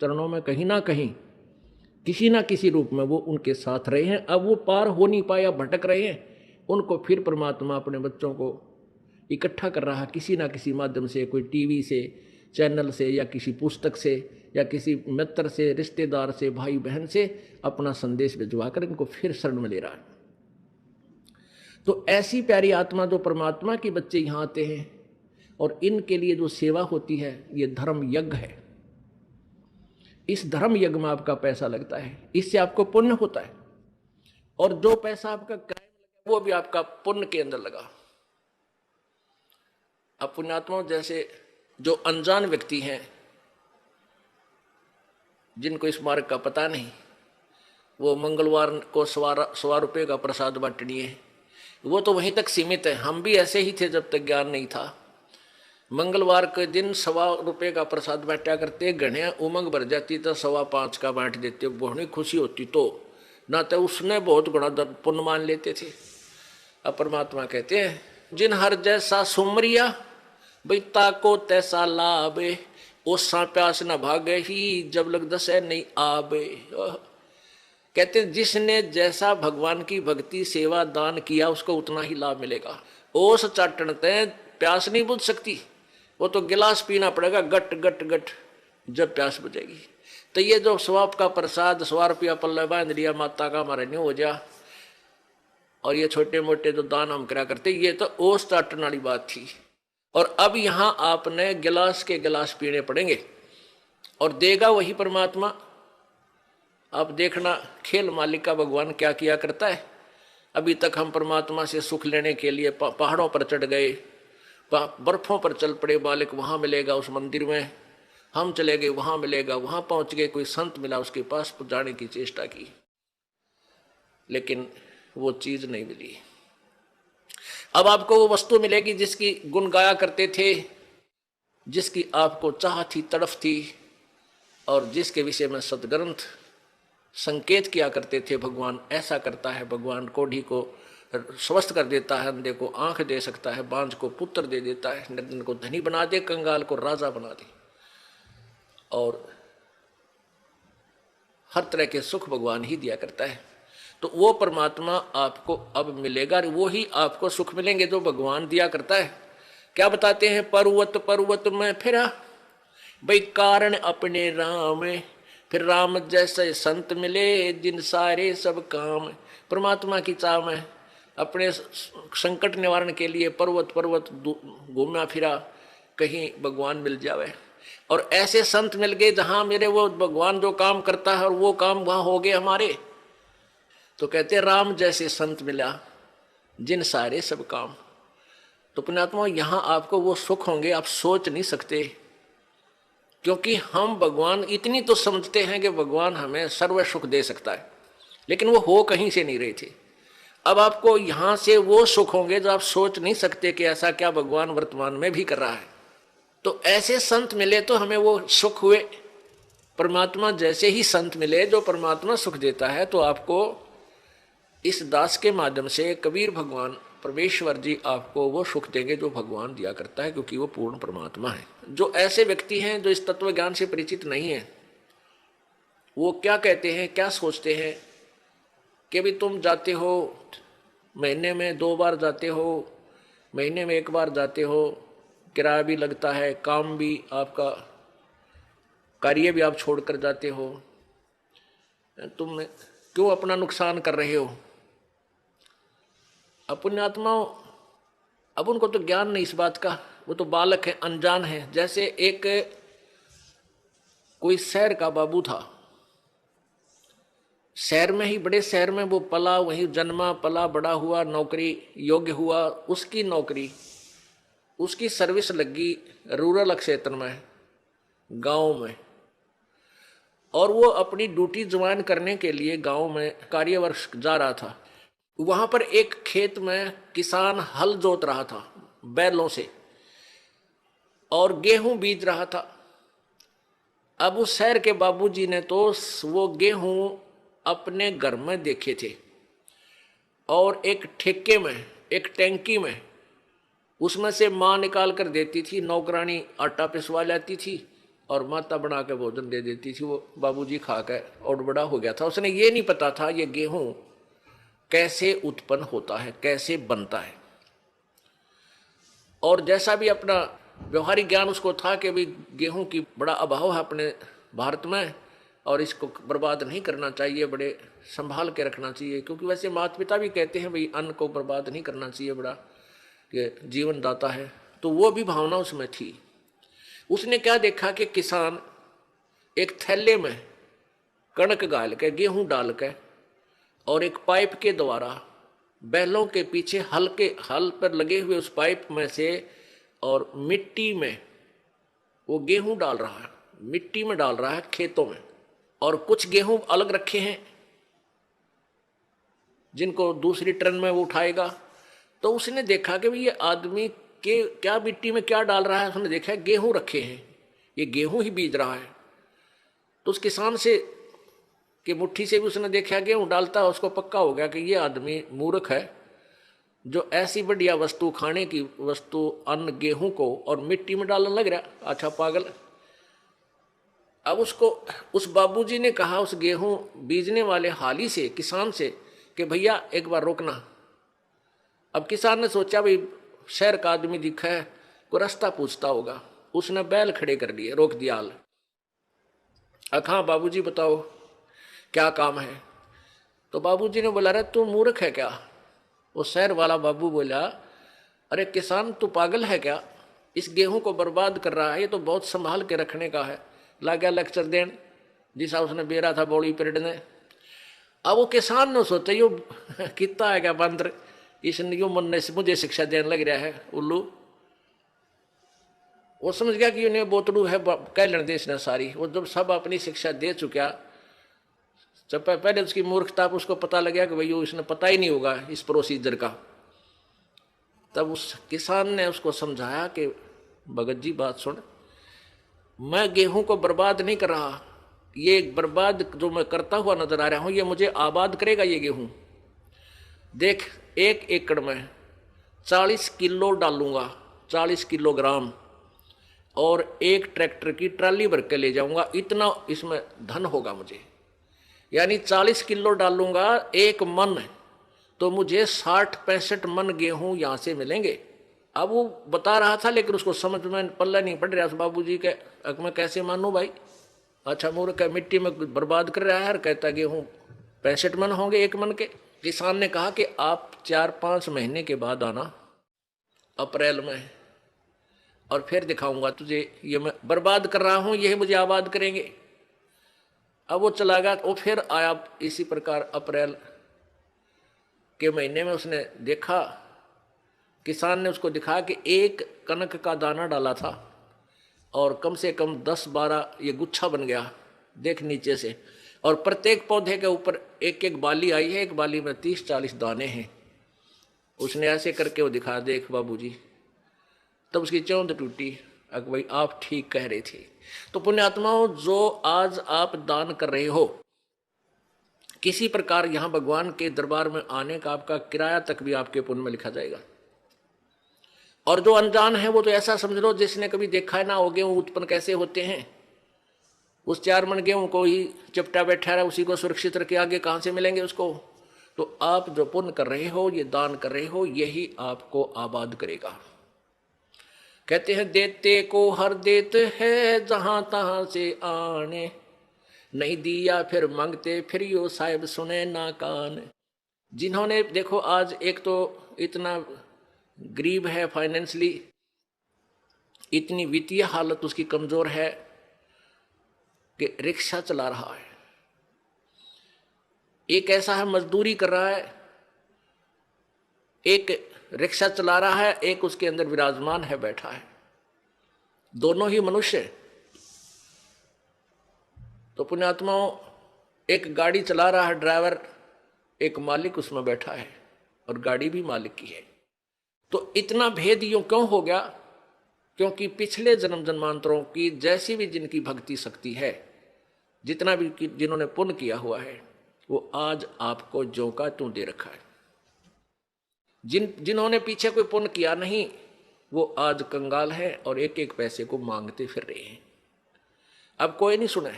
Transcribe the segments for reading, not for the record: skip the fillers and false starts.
चरणों में कहीं ना कहीं किसी ना किसी रूप में वो उनके साथ रहे हैं। अब वो पार हो नहीं पाया, भटक रहे हैं, उनको फिर परमात्मा अपने बच्चों को इकट्ठा कर रहा है किसी ना किसी माध्यम से, कोई टीवी से, चैनल से, या किसी पुस्तक से, या किसी मित्र से, रिश्तेदार से, भाई बहन से अपना संदेश भिजवा कर इनको फिर शरण में ले रहा है। तो ऐसी प्यारी आत्मा जो परमात्मा के बच्चे यहाँ आते हैं और इनके लिए जो सेवा होती है, ये धर्म यज्ञ है। इस धर्म यज्ञ में आपका पैसा लगता है, इससे आपको पुण्य होता है, और जो पैसा आपका क्राइम लगा वो भी आपका पुण्य के अंदर लगा। अब पुण्यात्माओं, जैसे जो अनजान व्यक्ति हैं जिनको इस मार्ग का पता नहीं, वो मंगलवार को 100 रुपये का प्रसाद बांटनी है, वो तो वहीं तक सीमित है। हम भी ऐसे ही थे जब तक ज्ञान नहीं था। मंगलवार के दिन 100 रुपये का प्रसाद बांटा करते, घने उमंग भर जाती तो 5.25 का बांट देते, बहुत खुशी होती, तो ना तो उसने बहुत बड़ा पुण्य मान लेते थे। अब परमात्मा कहते हैं, जिन हर जैसा सुमरिया बैता को तैसा लाभे, ओसा प्यास न भागे ही जब लग दसे नहीं आबे। कहते हैं जिसने जैसा भगवान की भक्ति सेवा दान किया उसको उतना ही लाभ मिलेगा। ओस चाटनते प्यास नहीं बुझ सकती, वो तो गिलास पीना पड़ेगा गट गट गट जब प्यास बुझेगी। तो ये जो स्वाप का प्रसाद 100 रुपया पल्ले बांध लिया माता का हमारे नहीं हो जा, और ये छोटे मोटे जो दान हम करा करते, ये तो ओस चाटने वाली बात थी। और अब यहाँ आपने गिलास के गिलास पीने पड़ेंगे, और देगा वही परमात्मा। आप देखना खेल मालिक का भगवान क्या किया करता है। अभी तक हम परमात्मा से सुख लेने के लिए पहाड़ों पर चढ़ गए, बर्फों पर चल पड़े, मालिक वहाँ मिलेगा उस मंदिर में, हम चले गए वहाँ मिलेगा, वहाँ पहुँच गए, कोई संत मिला उसके पास जाने की चेष्टा की, लेकिन वो चीज़ नहीं मिली। अब आपको वो वस्तु मिलेगी जिसकी गुण गाया करते थे, जिसकी आपको चाह थी, तड़फ थी, और जिसके विषय में सदग्रंथ संकेत किया करते थे। भगवान ऐसा करता है, भगवान कोढ़ी को स्वस्थ कर देता है, अंधे को आंख दे सकता है, बांझ को पुत्र दे देता है, निर्धन को धनी बना दे, कंगाल को राजा बना दे, और हर तरह के सुख भगवान ही दिया करता है। तो वो परमात्मा आपको अब मिलेगा, वो ही आपको सुख मिलेंगे जो भगवान दिया करता है। क्या बताते हैं, पर्वत पर्वत में फिरा भाई कारण अपने राम, फिर राम जैसे संत मिले जिन सारे सब काम। परमात्मा की चाह में अपने संकट निवारण के लिए पर्वत पर्वत घूमा फिरा, कहीं भगवान मिल जावे, और ऐसे संत मिल गए जहां मेरे वो भगवान जो काम करता है और वो काम वहां हो गए हमारे। तो कहते राम जैसे संत मिला जिन सारे सब काम। तो पुण्यात्मा, यहां आपको वो सुख होंगे आप सोच नहीं सकते, क्योंकि हम भगवान इतनी तो समझते हैं कि भगवान हमें सर्व सुख दे सकता है, लेकिन वो हो कहीं से नहीं रहे थे। अब आपको यहां से वो सुख होंगे जो आप सोच नहीं सकते कि ऐसा क्या भगवान वर्तमान में भी कर रहा है। तो ऐसे संत मिले तो हमें वो सुख हुए। परमात्मा जैसे ही संत मिले जो परमात्मा सुख देता है, तो आपको इस दास के माध्यम से कबीर भगवान परमेश्वर जी आपको वो सुख देंगे जो भगवान दिया करता है, क्योंकि वो पूर्ण परमात्मा है। जो ऐसे व्यक्ति हैं जो इस तत्व ज्ञान से परिचित नहीं है, वो क्या कहते हैं, क्या सोचते हैं कि भी तुम जाते हो, महीने में 2 बार जाते हो, महीने में 1 बार जाते हो, किराया भी लगता है, काम भी आपका, कार्य भी आप छोड़कर जाते हो, तुम क्यों अपना नुकसान कर रहे हो। पुण्यात्माओं, अब उनको तो ज्ञान नहीं इस बात का, वो तो बालक है, अनजान है। जैसे एक कोई शहर का बाबू था, शहर में ही, बड़े शहर में वो पला, वहीं जन्मा पला बड़ा हुआ, नौकरी योग्य हुआ, उसकी नौकरी, उसकी सर्विस लगी रूरल क्षेत्र में, गांव में, और वो अपनी ड्यूटी ज्वाइन करने के लिए गांव में कार्यवर्ष जा रहा था। वहां पर एक खेत में किसान हल जोत रहा था बैलों से, और गेहूं बीज रहा था। अब उस शहर के बाबूजी ने तो वो गेहूं अपने घर में देखे थे, और एक ठेके में, एक टैंकी में, उसमें से माँ निकाल कर देती थी, नौकरानी आटा पिसवा लाती थी, और माता बना के भोजन दे देती थी। वो बाबूजी खा के और बड़ा हो गया था। उसने ये नहीं पता था ये गेहूं कैसे उत्पन्न होता है, कैसे बनता है। और जैसा भी अपना व्यवहारिक ज्ञान उसको था कि भाई गेहूं की बड़ा अभाव है अपने भारत में और इसको बर्बाद नहीं करना चाहिए, बड़े संभाल के रखना चाहिए। क्योंकि वैसे माता पिता भी कहते हैं भाई अन्न को बर्बाद नहीं करना चाहिए, बड़ा कि जीवन दाता है। तो वो भी भावना उसमें थी। उसने क्या देखा कि किसान एक थैले में कणक गाल के, गेहूं डाल के और एक पाइप के द्वारा बैलों के पीछे हल पर लगे हुए उस पाइप में से और मिट्टी में वो गेहूं डाल रहा है, मिट्टी में डाल रहा है खेतों में। और कुछ गेहूं अलग रखे हैं जिनको दूसरी ट्रेन में वो उठाएगा। तो उसने देखा कि ये आदमी के क्या मिट्टी में क्या डाल रहा है। उसने देखा गेहूं रखे हैं, ये गेहूं ही बीज रहा है। तो उस किसान से कि मुट्ठी से भी उसने देखा गेहूं डालता है, उसको पक्का हो गया कि ये आदमी मूर्ख है जो ऐसी बढ़िया वस्तु, खाने की वस्तु, अन्न गेहूं को और मिट्टी में डालने लग रहा। अच्छा पागल। अब उसको उस बाबूजी ने कहा उस गेहूं बीजने वाले हाली से, किसान से, कि भैया एक बार रोकना। अब किसान ने सोचा भाई शहर का आदमी दिखा है, कोई रास्ता पूछता होगा। उसने बैल खड़े कर दिए, रोक दिया हाल। हाँ बाबूजी बताओ क्या काम है। तो बाबूजी ने बोला, अरे तू मूर्ख है क्या। वो शहर वाला बाबू बोला, अरे किसान तू पागल है क्या, इस गेहूं को बर्बाद कर रहा है, ये तो बहुत संभाल के रखने का है। ला गया लेक्चर देन जिसा उसने बेरा था बॉडी पीरियड ने। अब वो किसान ने सोचा यो कितना है क्या बंदर, इसने यो मन ने मुझे शिक्षा देने लग रहा है उल्लू। वो समझ गया कि इन्हें बोतड़ू है कह लेने दे इसने सारी। वो जब सब अपनी शिक्षा दे चुका, जब पहले उसकी मूर्खता उसको पता लग गया कि भाई इसने पता ही नहीं होगा इस प्रोसीजर का। तब उस किसान ने उसको समझाया कि भगत जी बात सुन, मैं गेहूं को बर्बाद नहीं कर रहा, ये बर्बाद जो मैं करता हुआ नजर आ रहा हूं ये मुझे आबाद करेगा। ये गेहूं देख, 1 एकड़ में 40 किलो डालूंगा, 40 किलोग्राम, और एक ट्रैक्टर की ट्राली भर के ले जाऊंगा, इतना इसमें धन होगा मुझे। यानी 40 किलो डालूंगा 1 मन, तो मुझे 60-65 मन गेहूं यहां से मिलेंगे। अब वो बता रहा था लेकिन उसको समझ में पल्ला नहीं पड़ रहा उस बाबूजी के। मैं कैसे मानूं भाई, अच्छा मूर्ख है, मिट्टी में बर्बाद कर रहा है और कहता गेहूं 65 मन होंगे 1 मन के। किसान ने कहा कि आप 4-5 महीने के बाद आना, अप्रैल में, और फिर दिखाऊंगा तुझे ये मैं बर्बाद कर रहा हूं यही मुझे आबाद करेंगे। अब वो चला गया। वो फिर आया इसी प्रकार अप्रैल के महीने में। उसने देखा, किसान ने उसको दिखाया कि 1 कनक का दाना डाला था और कम से कम 10-12 ये गुच्छा बन गया देख नीचे से, और प्रत्येक पौधे के ऊपर 1-1 बाली आई है, एक बाली में 30-40 दाने हैं। उसने ऐसे करके वो दिखा, देख बाबूजी। तब उसकी चौंध टूटी, अगर भाई आप ठीक कह रहे थे। तो पुण्यात्माओं, जो आज आप दान कर रहे हो, किसी प्रकार यहां भगवान के दरबार में आने का आपका किराया तक भी आपके पुण्य में लिखा जाएगा। और जो अनजान है वो तो ऐसा समझ लो जिसने कभी देखा ना हो गेहूं उत्पन्न कैसे होते हैं। उस 4 मन गेहूं को ही चिपटा बैठा रहा, उसी को सुरक्षित रखे, आगे कहां से मिलेंगे उसको। तो आप जो पुण्य कर रहे हो, ये दान कर रहे हो, यही आपको आबाद करेगा। कहते हैं देते को हर देते है जहां तहां से आने, नहीं दिया फिर मांगते फिर यो साहिब सुने ना कान। जिन्होंने देखो आज एक तो इतना गरीब है, फाइनेंशियली इतनी वित्तीय हालत उसकी कमजोर है कि रिक्शा चला रहा है, एक ऐसा है मजदूरी कर रहा है, एक रिक्शा चला रहा है, एक उसके अंदर विराजमान है, बैठा है, दोनों ही मनुष्य। तो पुण्यात्माओं, एक गाड़ी चला रहा है ड्राइवर, एक मालिक उसमें बैठा है और गाड़ी भी मालिक की है। तो इतना भेद यूं क्यों हो गया? क्योंकि पिछले जन्म जन्मांतरों की जैसी भी जिनकी भक्ति शक्ति है, जितना भी जिन्होंने पुण्य किया हुआ है, वो आज आपको ज्यों का त्यों दे रखा है। जिन्होंने पीछे कोई पुण्य किया नहीं, वो आज कंगाल है और एक एक पैसे को मांगते फिर रहे हैं। अब कोई नहीं सुने।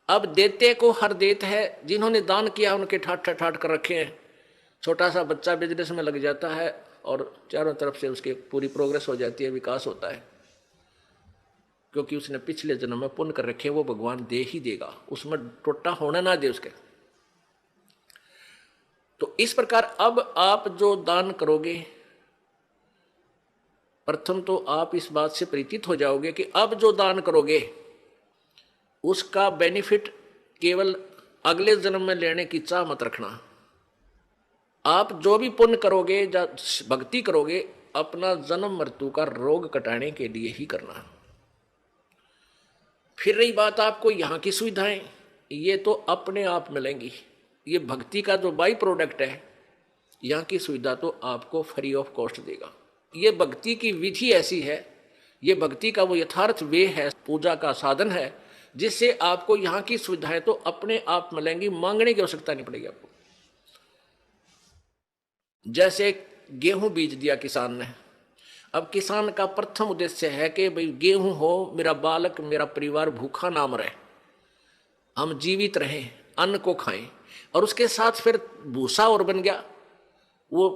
अब देते को हर देत है। जिन्होंने दान किया उनके ठाट ठाट कर रखे हैं। छोटा सा बच्चा बिजनेस में लग जाता है और चारों तरफ से उसकी पूरी प्रोग्रेस हो जाती है, विकास होता है, क्योंकि उसने पिछले जन्म में पुण्य कर रखे, वो भगवान दे ही देगा, उसमें टोटा होना ना दे उसके। तो इस प्रकार अब आप जो दान करोगे, प्रथम तो आप इस बात से परिचित हो जाओगे कि अब जो दान करोगे उसका बेनिफिट केवल अगले जन्म में लेने की चाह मत रखना। आप जो भी पुण्य करोगे या भक्ति करोगे, अपना जन्म मृत्यु का रोग कटाने के लिए ही करना। फिर रही बात आपको यहाँ की सुविधाएं, ये तो अपने आप मिलेंगी। ये भक्ति का जो बाई प्रोडक्ट है, यहाँ की सुविधा तो आपको फ्री ऑफ कॉस्ट देगा। ये भक्ति की विधि ऐसी है, ये भक्ति का वो यथार्थ वे है, पूजा का साधन है, जिससे आपको यहाँ की सुविधाएं तो अपने आप मिलेंगी, मांगने की आवश्यकता नहीं पड़ेगी आपको। जैसे गेहूं बीज दिया किसान ने, अब किसान का प्रथम उद्देश्य है कि भाई गेहूं हो, मेरा बालक मेरा परिवार भूखा ना मरे, हम जीवित रहें, अन्न को खाएं। और उसके साथ फिर भूसा और बन गया, वो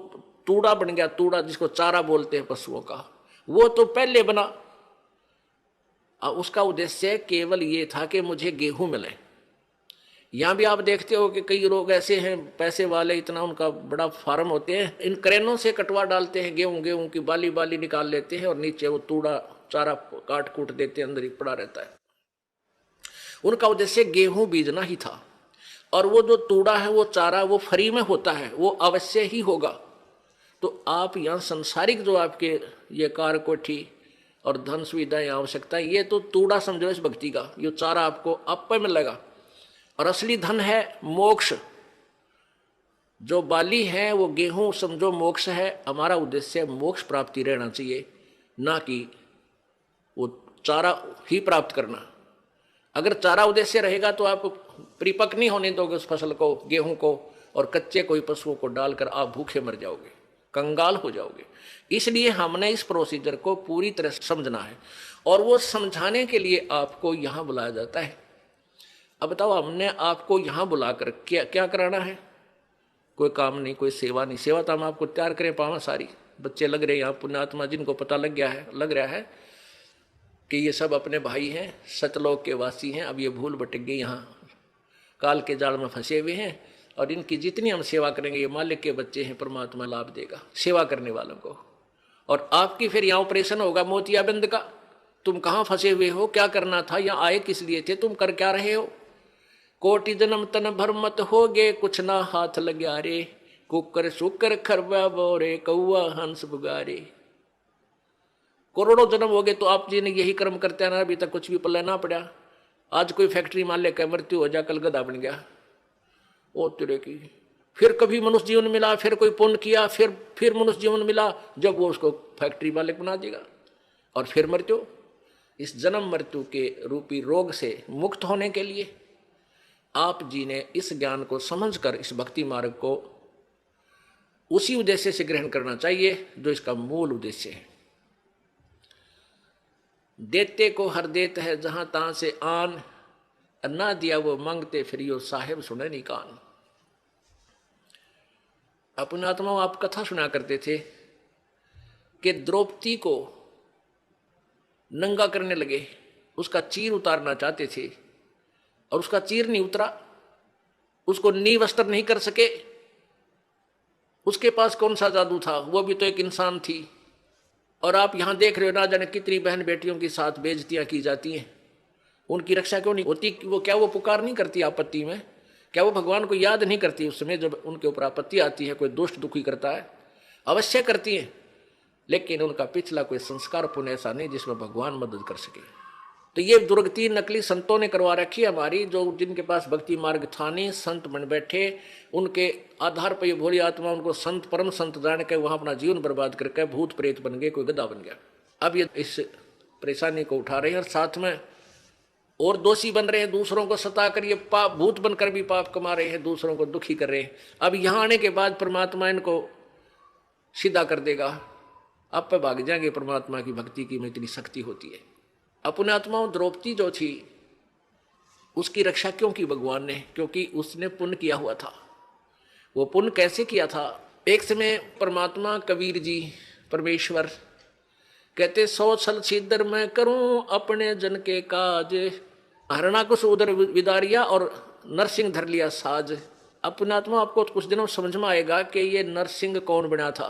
तूड़ा बन गया, तूड़ा जिसको चारा बोलते हैं पशुओं का, वो तो पहले बना। उसका उद्देश्य केवल ये था कि मुझे गेहूं मिले। यहां भी आप देखते हो कि कई लोग ऐसे हैं पैसे वाले, इतना उनका बड़ा फार्म होते हैं, इन क्रेनों से कटवा डालते हैं गेहूं की बाली बाली निकाल लेते हैं और नीचे वो तूड़ा चारा काट कूट देते हैं, अंदर ही पड़ा रहता है। उनका उद्देश्य गेहूं बीजना ही था। और वो जो तूड़ा है, वो चारा, वो फ्री में होता है, वो अवश्य ही होगा। तो आप यहाँ संसारिक जो आपके ये कार कोठी और धन सुविधाएं आवश्यकता, ये तो तूड़ा समझो इस भक्ति का, ये चारा आपको आप पे मिलेगा। और असली धन है मोक्ष। जो बाली है वो गेहूं समझो मोक्ष है। हमारा उद्देश्य मोक्ष प्राप्ति रहना चाहिए, ना कि वो चारा ही प्राप्त करना। अगर चारा उद्देश्य रहेगा तो आप परिपक्व नहीं होने दोगे उस फसल को, गेहूं को, और कच्चे कोई पशुओं को डालकर आप भूखे मर जाओगे, कंगाल हो जाओगे। इसलिए हमने इस प्रोसीजर को पूरी तरह समझना है, और वो समझाने के लिए आपको यहाँ बुलाया जाता है। अब बताओ, हमने आपको यहाँ बुलाकर क्या क्या कराना है? कोई काम नहीं, कोई सेवा नहीं। सेवा तो हम आपको तैयार करें पावा सारी, बच्चे लग रहे हैं यहाँ पुण्यात्मा, जिनको पता लग रहा है कि ये सब अपने भाई हैं, सतलोक के वासी हैं। अब ये भूल भटक गए, यहाँ काल के जाल में फंसे हुए हैं, और इनकी जितनी हम सेवा करेंगे, ये मालिक के बच्चे हैं, परमात्मा लाभ देगा सेवा करने वालों को। और आपकी फिर यहाँ ऑपरेशन होगा मोतियाबिंद का। तुम कहाँ फंसे हुए हो, क्या करना था, यहाँ आए किस लिए थे, तुम कर क्या रहे हो? कोटि जन्म तन भर मत होगे, कुछ ना हाथ लग्या रे, कुकर शुकर खरबा बोरे, कौआ हंस बुगारे। करोड़ों जन्म हो गए तो आप जी ने यही कर्म करते ना, अभी तक कुछ भी पल्ले ना पड़ा। आज कोई फैक्ट्री मालिक का मृत्यु हो जा, कल गधा बन गया, ओ तेरे की। फिर कभी मनुष्य जीवन मिला, फिर कोई पुण्य किया, फिर मनुष्य जीवन मिला, जब वो उसको फैक्ट्री मालिक बना देगा, और फिर मृत्यु। इस जन्म मृत्यु के रूपी रोग से मुक्त होने के लिए आप जी ने इस ज्ञान को समझकर इस भक्ति मार्ग को उसी उद्देश्य से ग्रहण करना चाहिए जो इसका मूल उद्देश्य है। देते को हर देत है, जहां तहां से आन, ना दिया वो मांगते फिरियो, साहेब सुने नहीं कान। अपने आत्मा आप कथा सुना करते थे कि द्रौपदी को नंगा करने लगे, उसका चीर उतारना चाहते थे, और उसका चीर नहीं उतरा, उसको नी वस्त्र नहीं कर सके। उसके पास कौन सा जादू था, वो भी तो एक इंसान थी। और आप यहां देख रहे हो ना जाने कितनी बहन बेटियों के साथ बेइज्जतियां की जाती हैं, उनकी रक्षा क्यों नहीं होती? वो क्या वो पुकार नहीं करती आपत्ति में? क्या वो भगवान को याद नहीं करती उस समय जब उनके ऊपर आपत्ति आती है, कोई दुष्ट दुखी करता है? अवश्य करती हैं, लेकिन उनका पिछला कोई संस्कार पुण्य ऐसा नहीं जिसमें भगवान मदद कर सके। तो ये दुर्गति नकली संतों ने करवा रखी है हमारी, जो जिनके पास भक्ति मार्ग था नहीं, संत बन बैठे, उनके आधार पर ये भोली आत्मा उनको संत परम संत जान के वहां अपना जीवन बर्बाद करके भूत प्रेत बन गए, कोई गधा बन गया। अब ये इस परेशानी को उठा रहे हैं, और साथ में और दोषी बन रहे हैं, दूसरों को सता कर ये पाप भूत बनकर भी पाप कमा रहे हैं, दूसरों को दुखी कर रहे हैं। अब यहाँ आने के बाद परमात्मा इनको सीधा कर देगा, आप पे भाग जाएंगे। परमात्मा की भक्ति की में इतनी शक्ति होती है। अपने आत्माओं द्रौपदी जो थी उसकी रक्षा क्यों की भगवान ने? क्योंकि उसने पुण्य किया हुआ था। वो पुण्य कैसे किया था? एक समय परमात्मा कबीर जी परमेश्वर कहते 100 छल छिद्र मैं करूं अपने जन के काज, हरणाकुश उधर विदारिया और नरसिंह धर लिया साज। अपने आत्मा आपको कुछ दिनों समझ में आएगा कि ये नरसिंह कौन बना था।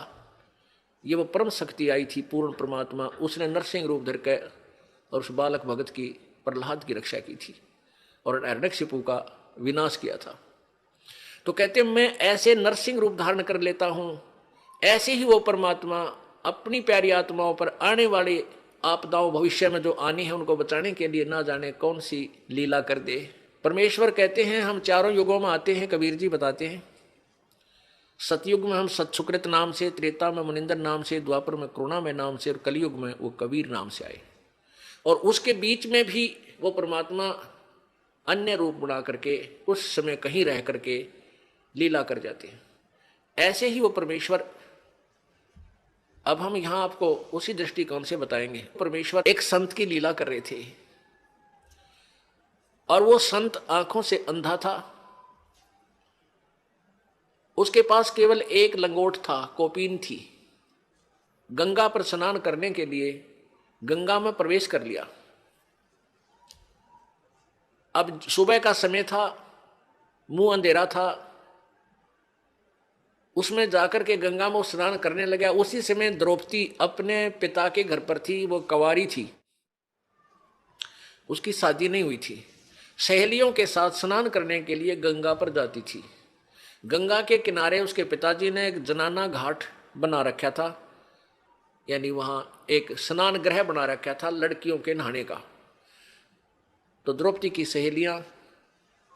ये वो परम शक्ति आई थी पूर्ण परमात्मा, उसने नरसिंह रूप धर के और उस बालक भगत की प्रहलाद की रक्षा की थी और हिरण्यकशिपु का विनाश किया था। तो कहते मैं ऐसे नरसिंह रूप धारण कर लेता हूं, ऐसे ही वो परमात्मा अपनी प्यारी आत्माओं पर आने वाली आपदाओं भविष्य में जो आनी है उनको बचाने के लिए ना जाने कौन सी लीला कर दे। परमेश्वर कहते हैं हम चारों युगों में आते हैं। कबीर जी बताते हैं सतयुग में हम सतसुकृत नाम से, त्रेता में मुनिंदर नाम से, द्वापर में करुणा में नाम से और कलयुग में वो कबीर नाम से आए। और उसके बीच में भी वो परमात्मा अन्य रूप बना करके उस समय कहीं रह करके लीला कर जाते हैं। ऐसे ही वो परमेश्वर अब हम यहां आपको उसी दृष्टिकोण से बताएंगे। परमेश्वर एक संत की लीला कर रहे थे और वो संत आंखों से अंधा था। उसके पास केवल एक लंगोट था, कोपीन थी। गंगा पर स्नान करने के लिए गंगा में प्रवेश कर लिया। अब सुबह का समय था, मुंह अंधेरा था, उसमें जाकर के गंगा में स्नान करने लगा। उसी समय द्रौपदी अपने पिता के घर पर थी, वो कंवारी थी, उसकी शादी नहीं हुई थी। सहेलियों के साथ स्नान करने के लिए गंगा पर जाती थी। गंगा के किनारे उसके पिताजी ने एक जनाना घाट बना रखा था, यानी वहां एक स्नान गृह बना रखा था लड़कियों के नहाने का। तो द्रौपदी की सहेलियां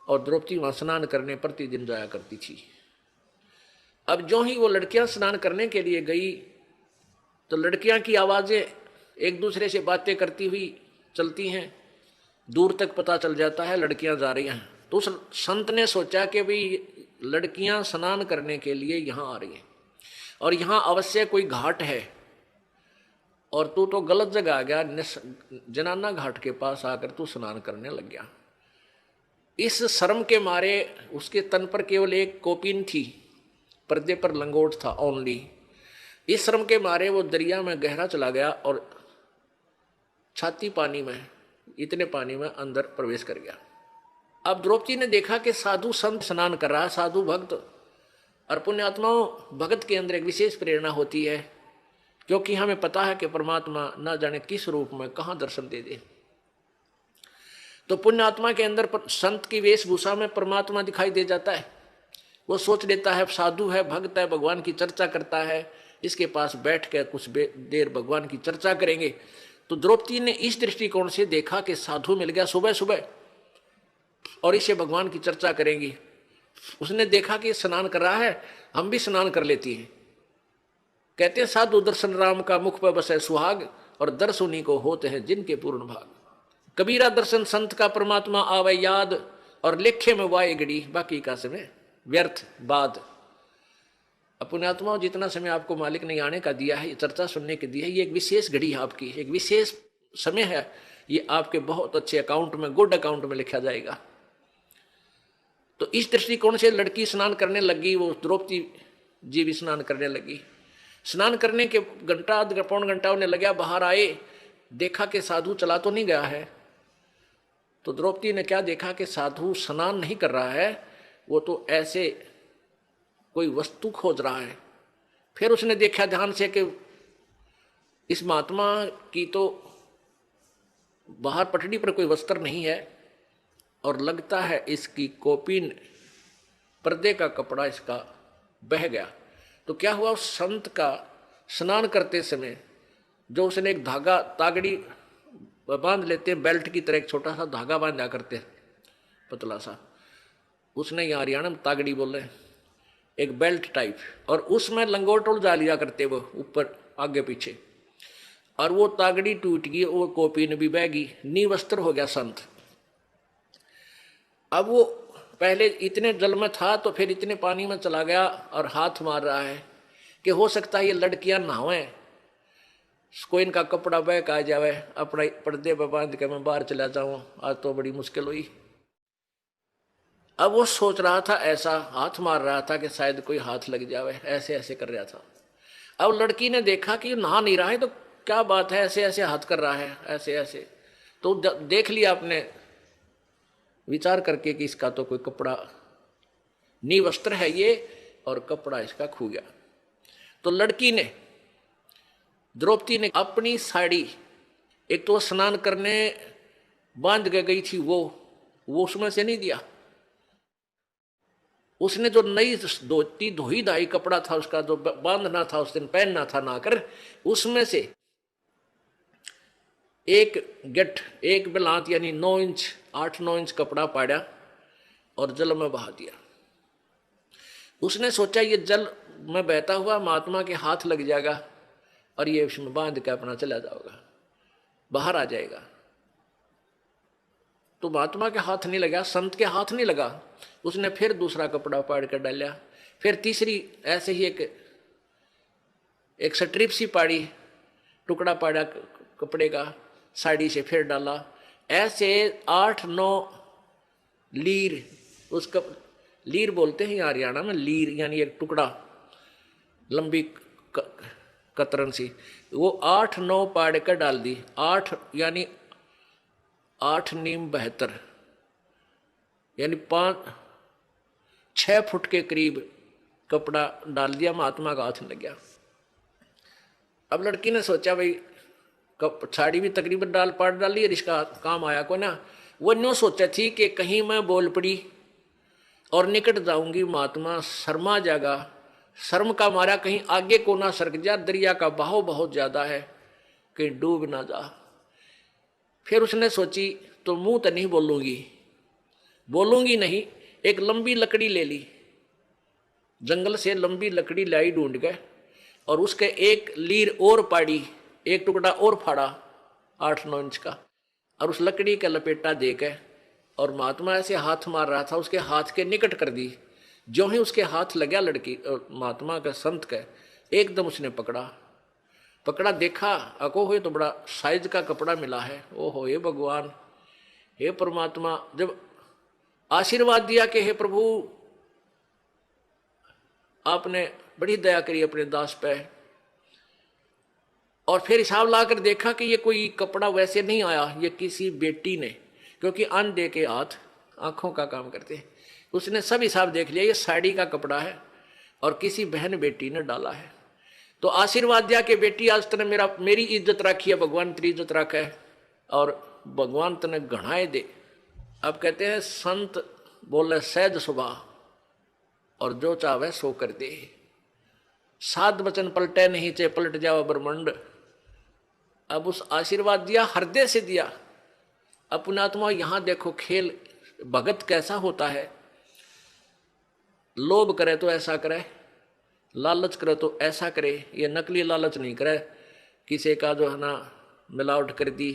और द्रौपदी वहां स्नान करने प्रतिदिन जाया करती थी। अब जो ही वो लड़कियां स्नान करने के लिए गई तो लड़कियां की आवाजें एक दूसरे से बातें करती हुई चलती हैं, दूर तक पता चल जाता है लड़कियां जा रही हैं। तो उस संत ने सोचा कि भाई लड़कियां स्नान करने के लिए यहां आ रही हैं और यहां अवश्य कोई घाट है और तू तो गलत जगह आ गया, जनाना घाट के पास आकर तू स्नान करने लग गया। इस शर्म के मारे उसके तन पर केवल एक कोपीन थी, पर्दे पर लंगोट था ओनली। इस श्रम के मारे वो दरिया में गहरा चला गया और छाती पानी में, इतने पानी में अंदर प्रवेश कर गया। अब द्रौपदी ने देखा कि साधु संत स्नान कर रहा है, साधु भक्त। और पुण्यात्माओं, भगत के अंदर एक विशेष प्रेरणा होती है, क्योंकि हमें पता है कि परमात्मा ना जाने किस रूप में कहां दर्शन दे दे। तो पुण्यात्मा के अंदर संत की वेशभूषा में परमात्मा दिखाई दे जाता है। वो सोच लेता है साधु है, भक्त है, भगवान की चर्चा करता है, इसके पास बैठ कर कुछ देर भगवान की चर्चा करेंगे। तो द्रौपदी ने इस दृष्टिकोण से देखा कि साधु मिल गया सुबह सुबह और इसे भगवान की चर्चा करेंगी। उसने देखा कि स्नान कर रहा है, हम भी स्नान कर लेती हैं। कहते हैं साधु दर्शन राम का मुख पर बसे सुहाग और दर्श उन्हीं को होते हैं जिनके पूर्ण भाग। कबीरा दर्शन संत का परमात्मा आवे याद और लेखे में वाए घड़ी, बाकी का समय व्यर्थ बाद। पुण्यात्मा, जितना समय आपको मालिक ने आने का दिया है, चर्चा सुनने के दिया है, ये एक विशेष घड़ी है आपकी, एक विशेष समय है। ये आपके बहुत अच्छे अकाउंट में, गुड अकाउंट में लिखा जाएगा। तो इस दृष्टिकोण से लड़की स्नान करने लगी, वो द्रौपदी जी भी स्नान करने लगी। स्नान करने के घंटा आध पौन घंटा उन्हें लगा, बाहर आए, देखा कि साधु चला तो नहीं गया है। तो द्रौपदी ने क्या देखा कि साधु स्नान नहीं कर रहा है, वो तो ऐसे कोई वस्तु खोज रहा है। फिर उसने देखा ध्यान से कि इस महात्मा की तो बाहर पटड़ी पर कोई वस्त्र नहीं है और लगता है इसकी कोपीन, पर्दे का कपड़ा इसका बह गया। तो क्या हुआ, उस संत का स्नान करते समय जो उसने एक धागा, तागड़ी बांध लेते हैं बेल्ट की तरह, एक छोटा सा धागा बांधा करते पतला सा, उसने यहाँ हरियाणा में तागड़ी बोले, एक बेल्ट टाइप, और उसमें लंगोट उलझा लिया करते वो ऊपर आगे पीछे, और वो तागड़ी टूट गई, वो कोपीन भी बह गई, निवस्त्र हो गया संत। अब वो पहले इतने जल में था तो फिर इतने पानी में चला गया और हाथ मार रहा है कि हो सकता है ये लड़कियां नहावें। कोई इनका कपड़ा बहक आ जावे, अपना पर्दे पर बांध के मैं बाहर चला जाऊं, आज तो बड़ी मुश्किल हुई। अब वो सोच रहा था, ऐसा हाथ मार रहा था कि शायद कोई हाथ लग जावे, ऐसे ऐसे कर रहा था। अब लड़की ने देखा कि नहा नहीं रहा है, तो क्या बात है, ऐसे ऐसे हाथ कर रहा है, ऐसे ऐसे। तो देख लिया आपने विचार करके कि इसका तो कोई कपड़ा नी वस्त्र है ये, और कपड़ा इसका खो गया। तो लड़की ने, द्रौपदी ने अपनी साड़ी, एक तो स्नान करने बांध के गई थी वो उसमें से नहीं दिया। उसने जो नई धोती धोई धाई कपड़ा था उसका, जो बांधना था उस दिन, पहनना था नहाकर, उसमें से एक गठ, एक बिलात यानी 9 इंच 8-9 इंच कपड़ा पाड़ा और जल में बहा दिया। उसने सोचा ये जल में बहता हुआ महात्मा के हाथ लग जाएगा और ये उसमें बांध के अपना चला जाएगा, बाहर आ जाएगा। तो महात्मा के हाथ नहीं लगा, संत के हाथ नहीं लगा। उसने फिर दूसरा कपड़ा पाड़ कर डाला, फिर तीसरी ऐसे ही एक स्ट्रिप सी पाड़ी, टुकड़ा पाड़ा कपड़े का साड़ी से, फिर डाला। ऐसे 8-9 लीर, उसका लीर बोलते हैं हरियाणा में, लीर यानी एक टुकड़ा, लंबी कतरन सी, वो 8-9 पाड़ कर डाल दी। 8 यानी 8 नीम 72 यानी 5-6 फुट के करीब कपड़ा डाल दिया, महात्मा का हाथ लग गया। अब लड़की ने सोचा भाई साड़ी भी तकरीबन पाड़ डाली है, इसका काम आया को ना। वो न्यों सोचा थी कि कहीं मैं बोल पड़ी और निकट जाऊंगी, महात्मा शर्मा जाएगा, शर्म का मारा कहीं आगे को ना सरक जा, दरिया का बहाव बहुत ज्यादा है, कहीं डूब ना जा। फिर उसने सोची तो मुंह तो नहीं बोलूंगी नहीं। एक लंबी लकड़ी ले ली, जंगल से लंबी लकड़ी लाई ढूंढ के, और उसके एक लीर और पाड़ी, एक टुकड़ा और फाड़ा 8-9 इंच का, और उस लकड़ी का लपेटा दे के, और महात्मा ऐसे हाथ मार रहा था, उसके हाथ के निकट कर दी। जो ही उसके हाथ लगा लड़की महात्मा का, संत का, एकदम उसने पकड़ा, देखा, अको हो तो बड़ा साइज का कपड़ा मिला है। ओहो हे भगवान, हे परमात्मा, जब आशीर्वाद दिया कि हे प्रभु आपने बड़ी दया करी अपने दास पे, और फिर हिसाब लाकर देखा कि ये कोई कपड़ा वैसे नहीं आया, ये किसी बेटी ने, क्योंकि अंधे के हाथ आंखों का काम करते, उसने सब हिसाब देख लिया, ये साड़ी का कपड़ा है और किसी बहन बेटी ने डाला है। तो आशीर्वाद दिया कि बेटी आज तने मेरी इज्जत रखी है, भगवान तेरी इज्जत रखा है और भगवान तने घणाए दे। अब कहते हैं संत बोले सहज स्वभाव और जो चाहे सो कर दे, 7 वचन पलटे नहीं चे पलट जाओ ब्रह्मंड। अब उस आशीर्वाद दिया, हृदय से दिया। अपना आत्मा यहां देखो खेल भगत कैसा होता है। लोभ करे तो ऐसा करे, लालच करे तो ऐसा करे, ये नकली लालच नहीं करे, किसी का जो है ना मिलावट कर दी,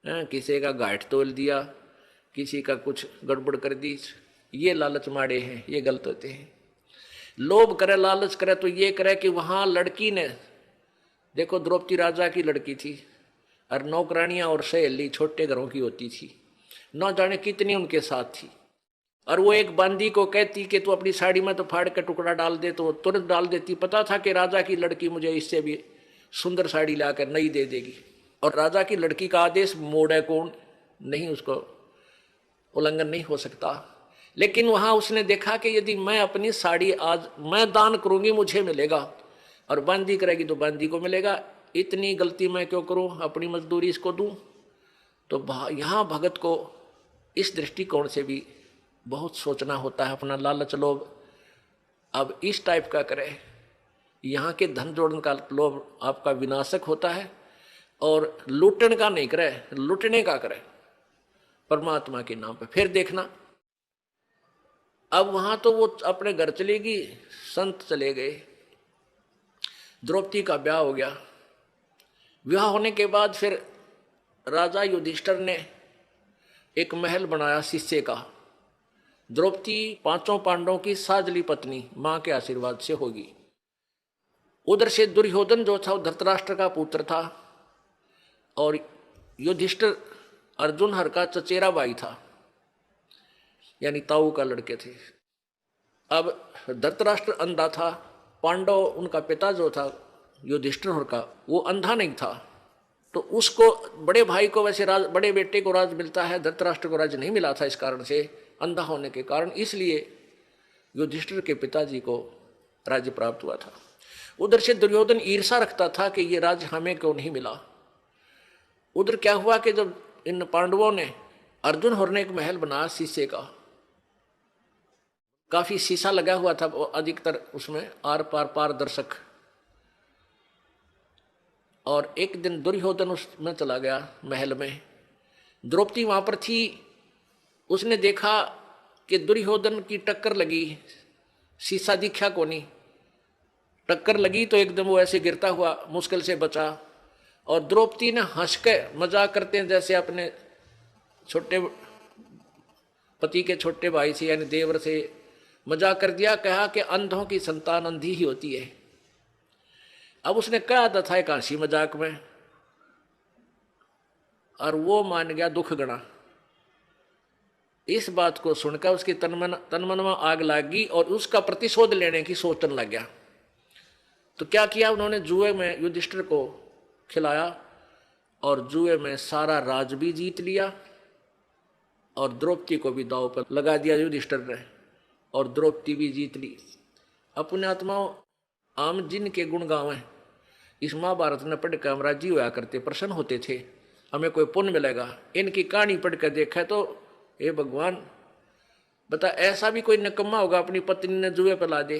किसी का घाट तोल दिया, किसी का कुछ गड़बड़ कर दी, ये लालच माड़े हैं, ये गलत होते हैं। लोभ करे लालच करे तो ये करे कि वहां लड़की ने देखो, द्रौपदी राजा की लड़की थी और नौकरानियां और सहेली छोटे घरों की होती थी, न जाने कितनी उनके साथ थी। और वो एक बांदी को कहती कि तू अपनी साड़ी में तो फाड़ के टुकड़ा डाल दे, तो तुरंत डाल देती। पता था कि राजा की लड़की मुझे इससे भी सुंदर साड़ी लाकर नई दे देगी, और राजा की लड़की का आदेश मोड़े कौन नहीं, उसको उल्लंघन नहीं हो सकता। लेकिन वहां उसने देखा कि यदि मैं अपनी साड़ी आज मैं दान करूंगी मुझे मिलेगा, और बांदी करेगी तो बांदी को मिलेगा, इतनी गलती मैं क्यों करूं, अपनी मजदूरी इसको दूं। तो यहां भगत को इस दृष्टिकोण से भी बहुत सोचना होता है, अपना लालच लोभ अब इस टाइप का करे, यहाँ के धन जोड़ने का लोभ आपका विनाशक होता है, और लूटने का नहीं करे, लूटने का करे परमात्मा के नाम पे। फिर देखना, अब वहां तो वो अपने घर चलेगी, संत चले गए, द्रौपदी का ब्याह हो गया। विवाह होने के बाद फिर राजा युधिष्ठिर ने एक महल बनाया शीशे का। द्रौपदी 5 पांडवों की साजली पत्नी मां के आशीर्वाद से होगी। उधर से दुर्योधन जो था वो धृतराष्ट्र का पुत्र था और युधिष्ठिर अर्जुन हर का चचेरा भाई था, यानी ताऊ का लड़के थे। अब धृतराष्ट्र अंधा था, पांडव उनका पिता जो था युधिष्ठिर हर का वो अंधा नहीं था, तो उसको बड़े भाई को वैसे राज, बड़े बेटे को राज मिलता है, धृतराष्ट्र को राज नहीं मिला था इस कारण से, अंधा होने के कारण, इसलिए युधिष्ठिर के पिताजी को राज्य प्राप्त हुआ था। उधर से दुर्योधन ईर्षा रखता था कि ये राज्य हमें क्यों नहीं मिला। उधर क्या हुआ कि जब इन पांडवों ने अर्जुन हर ने एक महल बनाया शीशे का, काफी शीशा लगा हुआ था अधिकतर उसमें, आर पार पारदर्शक, और एक दिन दुर्योधन उसमें चला गया महल में, द्रौपदी वहां पर थी, उसने देखा कि दुर्योधन की टक्कर लगी, शीशा दिखा को नहीं, टक्कर लगी तो एकदम वो ऐसे गिरता हुआ मुश्किल से बचा, और द्रौपदी ने हंस के मजाक करते हैं जैसे अपने छोटे पति के छोटे भाई से यानी देवर से मजाक कर दिया, कहा कि अंधों की संतान अंधी ही होती है। अब उसने कहा था एक हंसी मजाक में, और वो मान गया दुख गणा। इस बात को सुनकर उसकी तनमन में आग लगी और उसका प्रतिशोध लेने की सोचने लग गया। तो क्या किया उन्होंने, जुए में युधिष्ठिर को खिलाया और जुए में सारा राज भी जीत लिया और द्रौपदी को भी दांव पर लगा दिया युधिष्ठिर ने, और द्रौपदी भी जीत ली। अपने आत्माओं आम जिनके गुण गावें, इस महाभारत ने पढ़कर हम राजी होया करते, प्रसन्न होते थे, हमें कोई पुण्य मिलेगा। इनकी कहानी पढ़कर देखा तो हे भगवान, बता ऐसा भी कोई निकम्मा होगा अपनी पत्नी ने जुए पर ला दे।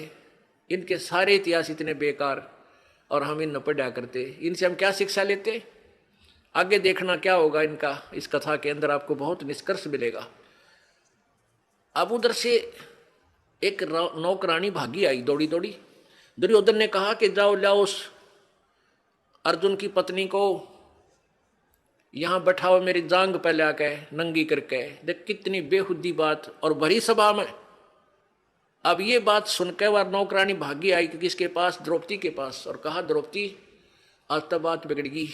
इनके सारे इतिहास इतने बेकार और हम इन न पढ़ा करते, इनसे हम क्या शिक्षा लेते। आगे देखना क्या होगा इनका, इस कथा के अंदर आपको बहुत निष्कर्ष मिलेगा। अब उधर से एक नौकरानी भागी आई दौड़ी दौड़ी। दुर्योधन ने कहा कि जाओ लाओ उस अर्जुन की पत्नी को यहां बैठाओ, मेरी जांग पे लाके नंगी करके। देख कितनी बेहुदी बात, और भरी सभा में। अब ये बात सुनकर वह नौकरानी भागी आई कि किसके पास, द्रौपदी के पास, और कहा द्रौपदी आज तो बात बिगड़ गई,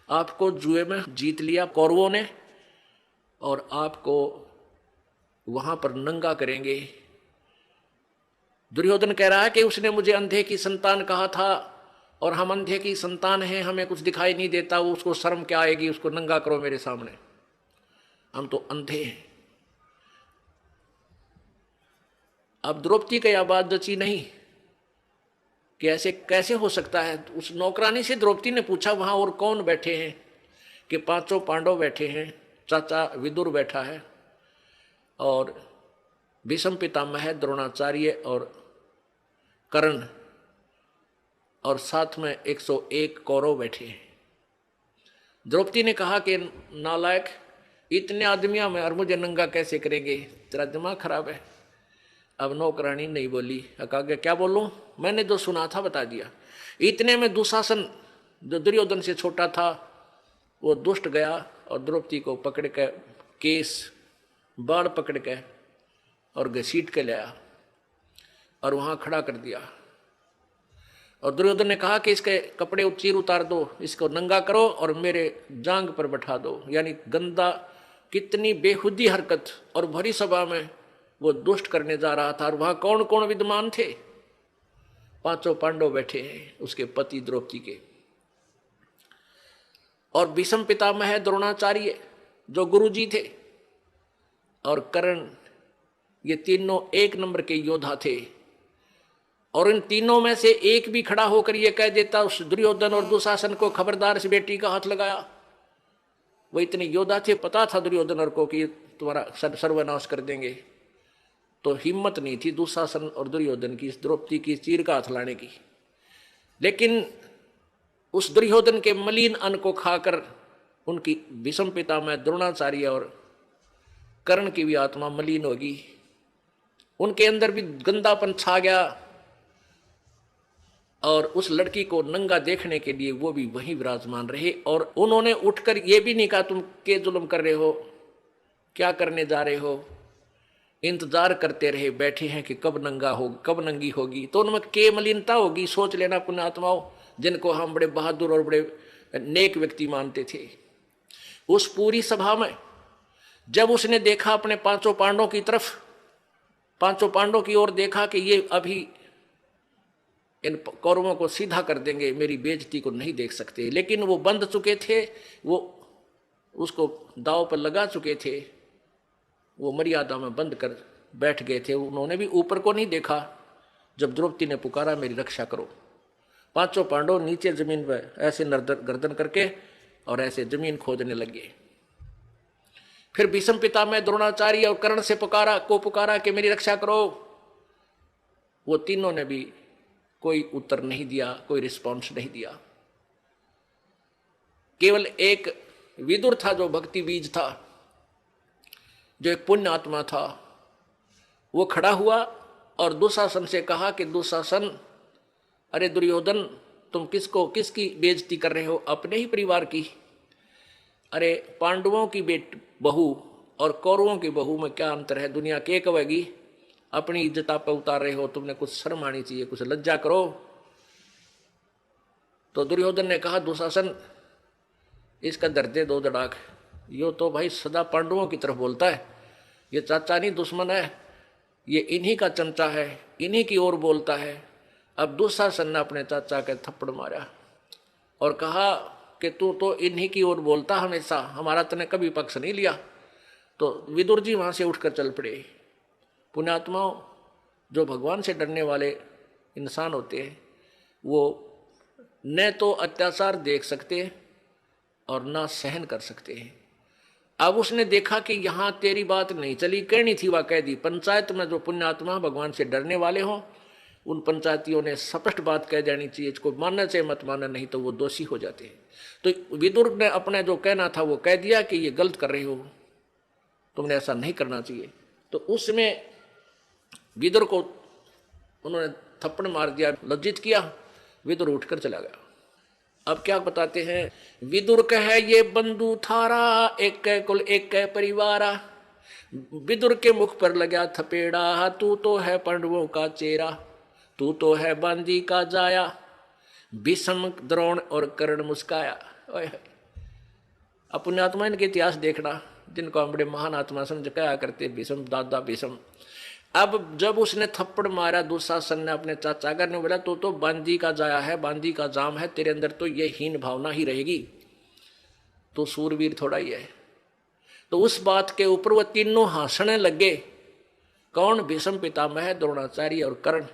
आपको जुए में जीत लिया कौरवों ने और आपको वहां पर नंगा करेंगे। दुर्योधन कह रहा है कि उसने मुझे अंधे की संतान कहा था और हम अंधे की संतान हैं, हमें कुछ दिखाई नहीं देता, उसको शर्म क्या आएगी, उसको नंगा करो मेरे सामने, हम तो अंधे हैं। अब द्रौपदी का यह बात जची नहीं कि ऐसे कैसे हो सकता है। उस नौकरानी से द्रौपदी ने पूछा वहां और कौन बैठे हैं, कि पांचों पांडव बैठे हैं, चाचा विदुर बैठा है और भीष्म पितामह द्रोणाचार्य और कर्ण, और साथ में 101 कौरव बैठे हैं। द्रौपदी ने कहा कि नालायक, इतने आदमियों में और मुझे नंगा कैसे करेंगे, तेरा दिमाग खराब है। अब नौकरानी नहीं बोली, कहा क्या बोलूं, मैंने जो सुना था बता दिया। इतने में दुशासन जो दुर्योधन से छोटा था वो दुष्ट गया और द्रौपदी को पकड़ के केस बाढ़ पकड़ के और घसीट के लाया और वहां खड़ा कर दिया। और दुर्योधन ने कहा कि इसके कपड़े चीर उतार दो, इसको नंगा करो और मेरे जांग पर बैठा दो। यानी गंदा, कितनी बेहुदी हरकत, और भरी सभा में वो दुष्ट करने जा रहा था। और वहां कौन कौन विद्यमान थे, पांचों पांडव बैठे हैं, उसके पति द्रौपदी के, और भीष्म पितामह द्रोणाचार्य जो गुरुजी थे, और कर्ण, ये तीनों एक नंबर के योद्धा थे। और इन तीनों में से एक भी खड़ा होकर ये कह देता उस दुर्योधन और दुशासन को, खबरदार इस बेटी का हाथ लगाया। वो इतने योद्धा थे, पता था दुर्योधन को कि तुम्हारा सर्वनाश कर देंगे, तो हिम्मत नहीं थी दुशासन और दुर्योधन की इस द्रौपदी की चीर का हाथ लाने की। लेकिन उस दुर्योधन के मलिन अन्न को खाकर उनकी भीष्म पितामह द्रोणाचार्य और कर्ण की भी आत्मा मलिन होगी, उनके अंदर भी गंदापन छा गया। और उस लड़की को नंगा देखने के लिए वो भी वहीं विराजमान रहे, और उन्होंने उठकर ये भी नहीं कहा तुम के जुल्म कर रहे हो, क्या करने जा रहे हो, इंतजार करते रहे, बैठे हैं कि कब नंगा हो, कब नंगी होगी। तो उनमें के मलिनता होगी। सोच लेना पुण्यात्माओं, जिनको हम बड़े बहादुर और बड़े नेक व्यक्ति मानते थे। उस पूरी सभा में जब उसने देखा अपने पांचों पांडवों की तरफ, पांचों पांडवों की ओर देखा कि ये अभी इन कौरवों को सीधा कर देंगे, मेरी बेइज्जती को नहीं देख सकते, लेकिन वो बंध चुके थे, वो उसको दांव पर लगा चुके थे, वो मर्यादा में बंद कर बैठ गए थे। उन्होंने भी ऊपर को नहीं देखा। जब द्रौपदी ने पुकारा मेरी रक्षा करो, पांचों पांडव नीचे जमीन पर ऐसे गर्दन करके और ऐसे जमीन खोदने लगे। फिर भीष्म पितामह, द्रोणाचार्य और कर्ण से पुकारा कि मेरी रक्षा करो। वो तीनों ने भी कोई उत्तर नहीं दिया, कोई रिस्पॉन्स नहीं दिया। केवल एक विदुर था जो भक्ति बीज था, जो एक पुण्य आत्मा था। वो खड़ा हुआ और दुशासन से कहा कि दुशासन, अरे दुर्योधन, तुम किसकी बेइज्जती कर रहे हो? अपने ही परिवार की। अरे पांडवों की बहू और कौरवों की बहू में क्या अंतर है? दुनिया के कहेगी अपनी इज्जत आप उतार रहे हो, तुमने कुछ शर्म आनी चाहिए, कुछ लज्जा करो। तो दुर्योधन ने कहा दुशासन, इसका दर्दे दो दड़ाक, यो तो भाई सदा पांडवों की तरफ बोलता है, ये चाचा नहीं दुश्मन है, ये इन्हीं का चमचा है, इन्हीं की ओर बोलता है। अब दुशासन ने अपने चाचा के थप्पड़ मारा और कहा कि तू तो इन्हीं की ओर बोलता हमेशा, हमारा तूने कभी पक्ष नहीं लिया। तो विदुर जी वहां से उठकर चल पड़े। पुण्यात्माओं, जो भगवान से डरने वाले इंसान होते हैं वो न तो अत्याचार देख सकते और ना सहन कर सकते हैं। अब उसने देखा कि यहाँ तेरी बात नहीं चली, कहनी थी वह कह दी। पंचायत में जो पुण्यात्मा भगवान से डरने वाले हों, उन पंचायतियों ने स्पष्ट बात कह देनी चाहिए, इसको मानना चाहिए मत मानना, नहीं तो वो दोषी हो जाते हैं। तो विदुर ने अपने जो कहना था वो कह दिया कि ये गलत कर रहे हो, तुमने ऐसा नहीं करना चाहिए। तो उसमें विदुर को उन्होंने थप्पड़ मार दिया, लज्जित किया, विदुर उठकर चला गया। अब क्या बताते हैं, विदुर कहे ये बंधु थारा, एक कै कुल एक कै परिवारा। विदुर के मुख पर लगा थपेड़ा, तू तो है पांडवों का चेहरा, तू तो है बांदी का जाया। भीष्म, द्रोण और कर्ण मुस्काया। अपने आत्मा इनके इतिहास देखना, जिनको हम बड़े महान आत्मा समझ कहा करते, भीष्म दादा भीष्म। अब जब उसने थप्पड़ मारा दुशासन ने अपने चाचा का, ने बोला तो बांदी का जाया है, बांदी का जाम है, तेरे अंदर तो ये हीन भावना ही रहेगी, तो सूरवीर थोड़ा ही है। तो उस बात के ऊपर वो तीनों हंसने लगे। कौन? भीष्म पितामह, द्रोणाचार्य और कर्ण।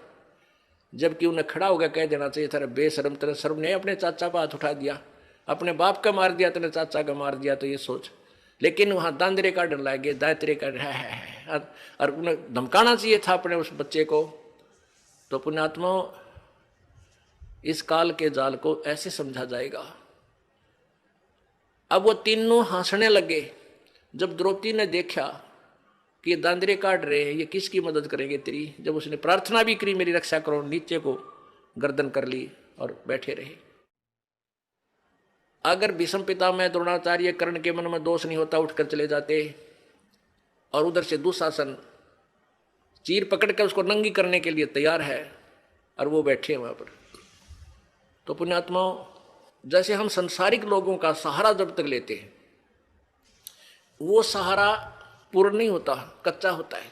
जबकि उन्हें खड़ा होकर कह देना चाहिए था, बेशरम, तेरे शर्म नहीं? अपने चाचा पर हाथ उठा दिया, अपने बाप का मार दिया, तेरे चाचा का मार दिया, तो ये सोच। लेकिन वहां दांदरे का डर लागे, दायतरे का है, और उन्हें धमकाना चाहिए था अपने उस बच्चे को। तो पुण्यात्मा, इस काल के जाल को ऐसे समझा जाएगा। अब वो तीनों हंसने लगे। जब द्रौपदी ने देखा कि ये दांदरे काट रहे हैं, ये किसकी मदद करेंगे तेरी, जब उसने प्रार्थना भी करी मेरी रक्षा करो, नीचे को गर्दन कर ली और बैठे रहे। अगर भीष्म पितामह, द्रोणाचार्य, कर्ण के मन में दोष नहीं होता, उठकर चले जाते, और उधर से दुशासन चीर पकड़ कर उसको नंगी करने के लिए तैयार है, और वो बैठे हैं वहां पर। तो पुण्यात्माओं, जैसे हम संसारिक लोगों का सहारा जब तक लेते हैं, वो सहारा पूर्ण नहीं होता, कच्चा होता है।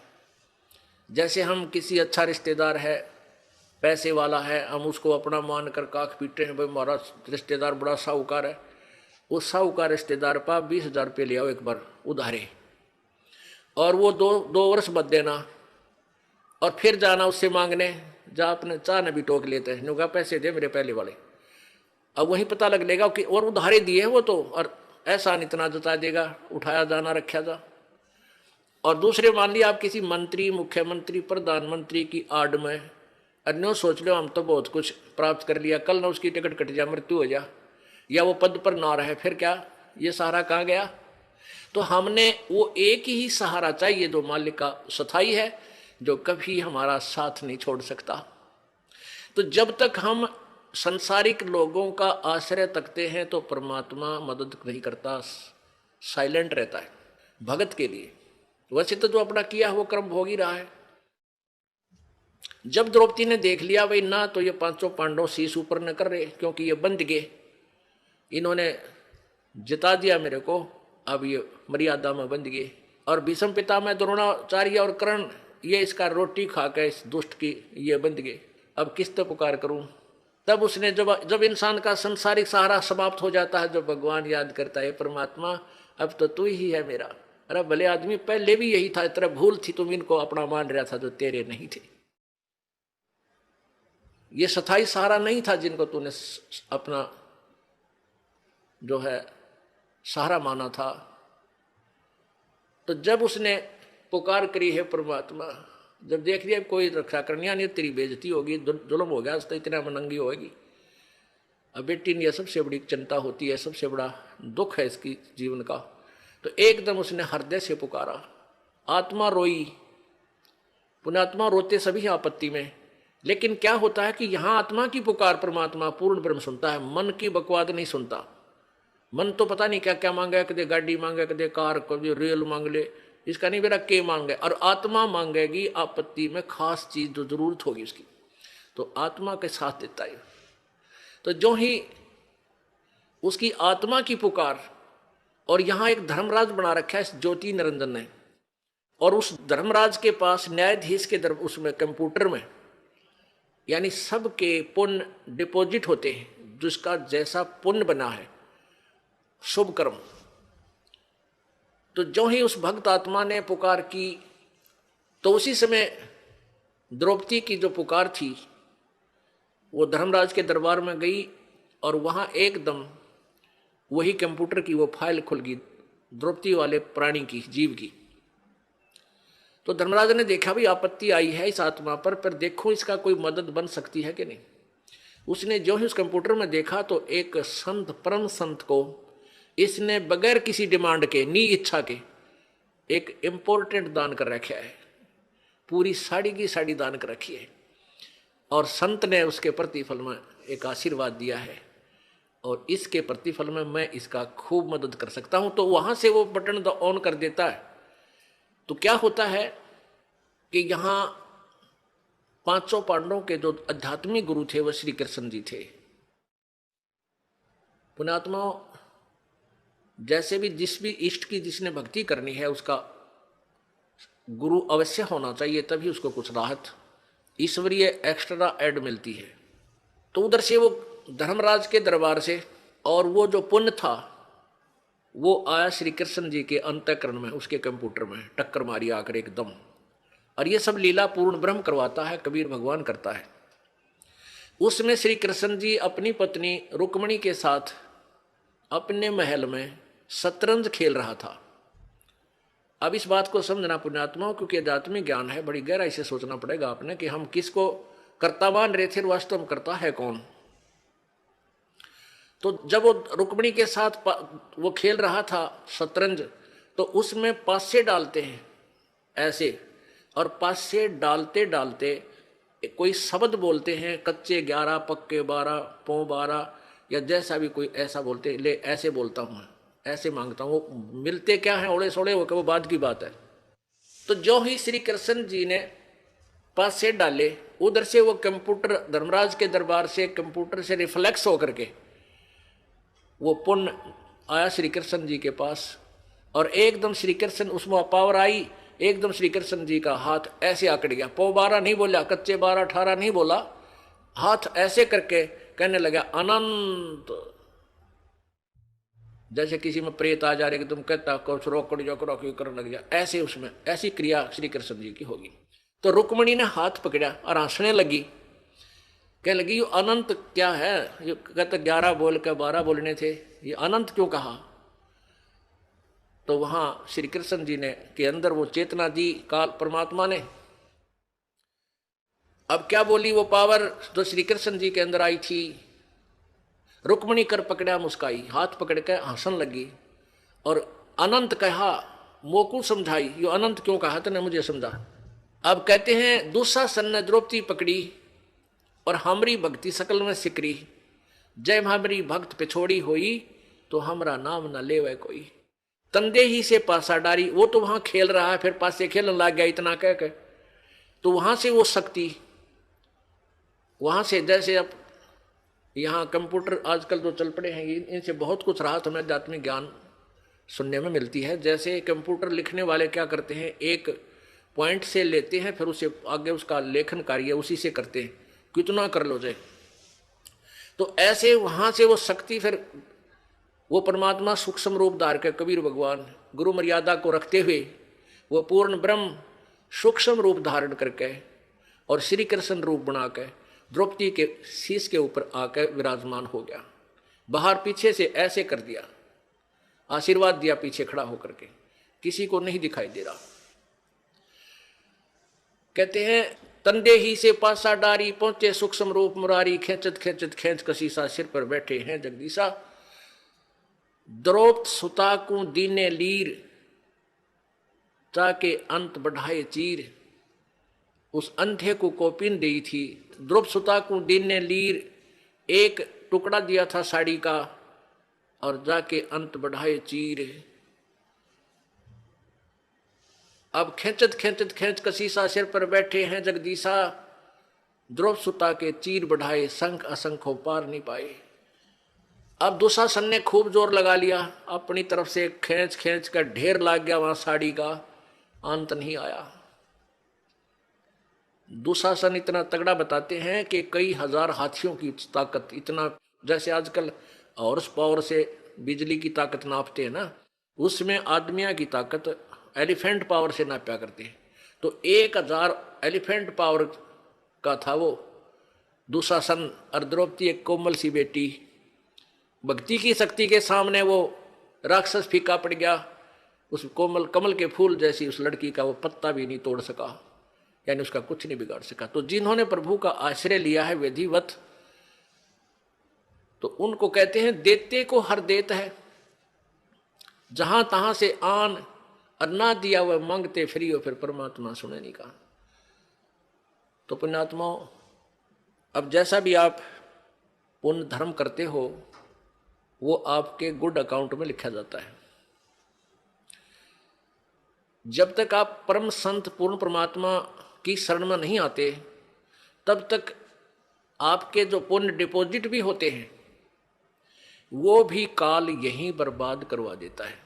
जैसे हम किसी अच्छा रिश्तेदार है, पैसे वाला है, हम उसको अपना मानकर काख पीटते हैं, भाई हमारा रिश्तेदार बड़ा साहूकार है। उस साहूकार रिश्तेदार पर 20,000 रुपये ले आओ एक बार उधारे, और वो दो वर्ष बाद देना, और फिर जाना उससे मांगने, जा अपने चाह ने भी टोक लेते हैं, नुका पैसे दे मेरे पहले वाले। अब वहीं पता लग लेगा कि और उधारे दिए हैं वो तो, और ऐसा इतना जता देगा, उठाया जाना रखा जा। और दूसरे मान लिया आप किसी मंत्री, मुख्यमंत्री, प्रधानमंत्री की आड़ में, अन्यों सोच लो हम तो बहुत कुछ प्राप्त कर लिया, कल ना उसकी टिकट कट जा, मृत्यु हो जा, या वो पद पर ना रहे, फिर क्या, ये सहारा कहाँ गया? तो हमने वो एक ही सहारा चाहिए जो मालिक का स्थायी है, जो कभी हमारा साथ नहीं छोड़ सकता। तो जब तक हम संसारिक लोगों का आश्रय तकते हैं तो परमात्मा मदद नहीं करता, साइलेंट रहता है। भगत के लिए वैसे तो जो अपना किया है वो कर्म भोग ही रहा है। जब द्रौपदी ने देख लिया भाई ना तो ये पांचों पांडव शीश ऊपर न कर रहे, क्योंकि ये बंध गए, इन्होंने जिता दिया मेरे को, अब ये मर्यादा में बंध गए। और भीष्म पितामह द्रोणाचार्य और कर्ण ये इसका रोटी खा के इस दुष्ट की ये बंध गए, अब किस तो पुकार करूं। तब उसने जब इंसान का संसारिक सहारा समाप्त हो जाता है, जब भगवान याद करता है परमात्मा अब तो तू ही है मेरा, अरे भले आदमी पहले भी यही था, तेरा भूल थी, तुम इनको अपना मान रहा था जो तेरे नहीं थे, ये स्थायी सहारा नहीं था जिनको तूने अपना जो है सहारा माना था। तो जब उसने पुकार करी है परमात्मा, जब देख लिया कोई रक्षा करनी नहीं, तेरी बेइज्जती होगी, जुल्म हो गया, तो इतना मनंगी होगी। अब बेटी ने यह सबसे बड़ी चिंता होती है, सबसे बड़ा दुख है इसकी जीवन का। तो एकदम उसने हृदय से पुकारा, आत्मा रोई। पुण्यात्मा रोते सभी आपत्ति में, लेकिन क्या होता है कि यहां आत्मा की पुकार परमात्मा पूर्ण ब्रह्म सुनता है, मन की बकवाद नहीं सुनता। मन तो पता नहीं क्या क्या मांगा, कदे गाड़ी मांगे, कदे कार, कदे रेल मांग ले, इसका नहीं मेरा के मांगे। और आत्मा मांगेगी आपत्ति में खास चीज जो जरूरत होगी उसकी, तो आत्मा के साथ देता है। तो जो ही उसकी आत्मा की पुकार, और यहां एक धर्मराज बना रखा है इस ज्योति निरंजन ने, और उस धर्मराज के पास न्यायाधीश के उसमें कंप्यूटर में यानी सबके पुण्य डिपॉजिट होते हैं, जिसका जैसा पुण्य बना है शुभ कर्म। तो जो ही उस भक्त आत्मा ने पुकार की, तो उसी समय द्रौपदी की जो पुकार थी वो धर्मराज के दरबार में गई, और वहां एकदम वही कंप्यूटर की वो फाइल खुल गई द्रौपदी वाले प्राणी की, जीव की। तो धर्मराज ने देखा भी आपत्ति आई है इस आत्मा पर देखो इसका कोई मदद बन सकती है कि नहीं। उसने जो ही उस कंप्यूटर में देखा तो एक संत, परम संत को इसने बगैर किसी डिमांड के, नी इच्छा के, एक इंपॉर्टेंट दान कर रखा है, पूरी साड़ी की साड़ी दान कर रखी है, और संत ने उसके प्रतिफल में एक आशीर्वाद दिया है, और इसके प्रतिफल में मैं इसका खूब मदद कर सकता हूं। तो वहां से वो बटन ऑन कर देता है। तो क्या होता है कि यहां पांचों पांडवों के जो आध्यात्मिक गुरु थे वो श्री कृष्ण जी थे। पुण्यात्माओं, जैसे भी जिस भी इष्ट की जिसने भक्ति करनी है उसका गुरु अवश्य होना चाहिए, तभी उसको कुछ राहत ईश्वरीय एक्स्ट्रा एड मिलती है। तो उधर से वो धर्मराज के दरबार से, और वो जो पुण्य था वो आया श्री कृष्ण जी के अंतःकरण में, उसके कंप्यूटर में टक्कर मारी आकर एकदम। और ये सब लीला पूर्ण ब्रह्म करवाता है, कबीर भगवान करता है। उसमें श्री कृष्ण जी अपनी पत्नी रुक्मणी के साथ अपने महल में शतरंज खेल रहा था। अब इस बात को समझना पुण्यात्माओं, क्योंकि आध्यात्मिक ज्ञान है, बड़ी गहराई से सोचना पड़ेगा आपने कि हम किसको कर्ता मान रहे थे, वास्तव में करता है कौन। तो जब वो रुक्मणी के साथ वो खेल रहा था शतरंज, तो उसमें पासे डालते हैं ऐसे, और पासे डालते डालते कोई शब्द बोलते हैं, कच्चे 11 पक्के 12 पौ 12, या जैसा भी कोई ऐसा बोलते, ले ऐसे बोलता हूं मैं, ऐसे मांगता हूं। वो मिलते क्या है ओड़े सोड़े वो बाद की बात है। तो जो ही श्री कृष्ण जी ने पासे डाले, उधर से वो कंप्यूटर धर्मराज के दरबार से कंप्यूटर से रिफ्लेक्स होकर के वो पुण्य आया श्री कृष्ण जी के पास, और एकदम श्री कृष्ण उसमें पावर आई, एकदम श्री कृष्ण जी का हाथ ऐसे आकड़ गया। पौ 12 नहीं बोला, कच्चे 12 18 नहीं बोला, हाथ ऐसे करके कहने लगा अनंत। जैसे किसी में प्रेत आ जा रहे कि तुम कहता कुछ रोकड़ जो करो करने लग जा, ऐसे उसमें ऐसी क्रिया श्री कृष्ण जी की होगी। तो रुक्मणी ने हाथ पकड़ा और हंसने लगी, कहने लगी ये अनंत क्या है, ये कहते 11 बोल के 12 बोलने थे, ये अनंत क्यों कहा। तो वहां श्री कृष्ण जी ने के अंदर वो चेतना दी काल परमात्मा ने। अब क्या बोली वो पावर जो श्री कृष्ण जी के अंदर आई थी, रुक्मणी कर पकड़ा, मुस्काई, हाथ पकड़ के हंसन लगी, और अनंत कहा, मोकू समझाई, ये अनंत क्यों कहा तूने मुझे समझा। अब कहते हैं दुशासन ने द्रौपदी पकड़ी और हमारी भक्ति सकल में सिकरी, जय हमारी भक्त पिछोड़ी होई तो हमरा नाम न लेवे कोई। तंदे ही से पासा डारी, वो तो वहां खेल रहा है, फिर पासे खेलने लग गया इतना कह के, तो वहां से वो शक्ति, वहां से जैसे अब यहाँ कंप्यूटर आजकल जो चल पड़े हैं, इनसे बहुत कुछ राहत हमें आध्यात्मिक ज्ञान सुनने में मिलती है। जैसे कंप्यूटर लिखने वाले क्या करते हैं, एक पॉइंट से लेते हैं, फिर उसे आगे उसका लेखन कार्य उसी से करते हैं, कितना कर लो जाए। तो ऐसे वहां से वो शक्ति, फिर वो परमात्मा सूक्ष्म रूप धार के कबीर भगवान गुरु मर्यादा को रखते हुए वो पूर्ण ब्रह्म सूक्ष्म रूप धारण करके और श्री कृष्ण रूप बना के द्रौपदी के शीश के ऊपर आकर विराजमान हो गया। बाहर पीछे से ऐसे कर दिया, आशीर्वाद दिया पीछे खड़ा होकर के, किसी को नहीं दिखाई दे रहा। कहते हैं तंदे ही से पासा डारी, पहुंचे सूक्ष्म रूप मुरारी, खेचत खेचत खेच कसीसा, सिर पर बैठे हैं जगदीशा। द्रौपद सुता को दीने लीर, ताके अंत बढ़ाए चीर। उस अंधे को कोपिन दी थी। द्रौपद सुता को दीने लीर, एक टुकड़ा दिया था साड़ी का, और जाके अंत बढ़ाए चीर। अब खेचत खेचत खेच कसीसा, सिर पर बैठे हैं जगदीशा। द्रौपद सुता के चीर बढ़ाए, संख असंख पार नहीं पाए। अब दुशासन ने खूब जोर लगा लिया, अपनी तरफ से खींच खींच कर ढेर लाग गया वहां साड़ी का, अंत नहीं आया। दुशासन इतना तगड़ा बताते हैं कि कई हजार हाथियों की ताकत, इतना जैसे आजकल हॉर्स पावर से बिजली की ताकत नापते हैं ना, उसमें आदमिया की ताकत एलिफेंट पावर से नापा करते हैं। तो 1000 एलिफेंट पावर का था वो दुशासन। और द्रौपदी एक कोमल सी बेटी, भक्ति की शक्ति के सामने वो राक्षस फीका पड़ गया। उस कोमल कमल के फूल जैसी उस लड़की का वो पत्ता भी नहीं तोड़ सका, यानी उसका कुछ नहीं बिगाड़ सका। तो जिन्होंने प्रभु का आश्रय लिया है विधिवत, तो उनको कहते हैं देते को हर देत है, जहां तहां से आन और ना दिया वह मांगते फ्री हो, फिर परमात्मा सुने नहीं कहा। तो पुण्यात्मा, अब जैसा भी आप पुण्य धर्म करते हो वो आपके गुड अकाउंट में लिखा जाता है। जब तक आप परम संत पूर्ण परमात्मा की शरण में नहीं आते, तब तक आपके जो पुण्य डिपॉजिट भी होते हैं वो भी काल यहीं बर्बाद करवा देता है।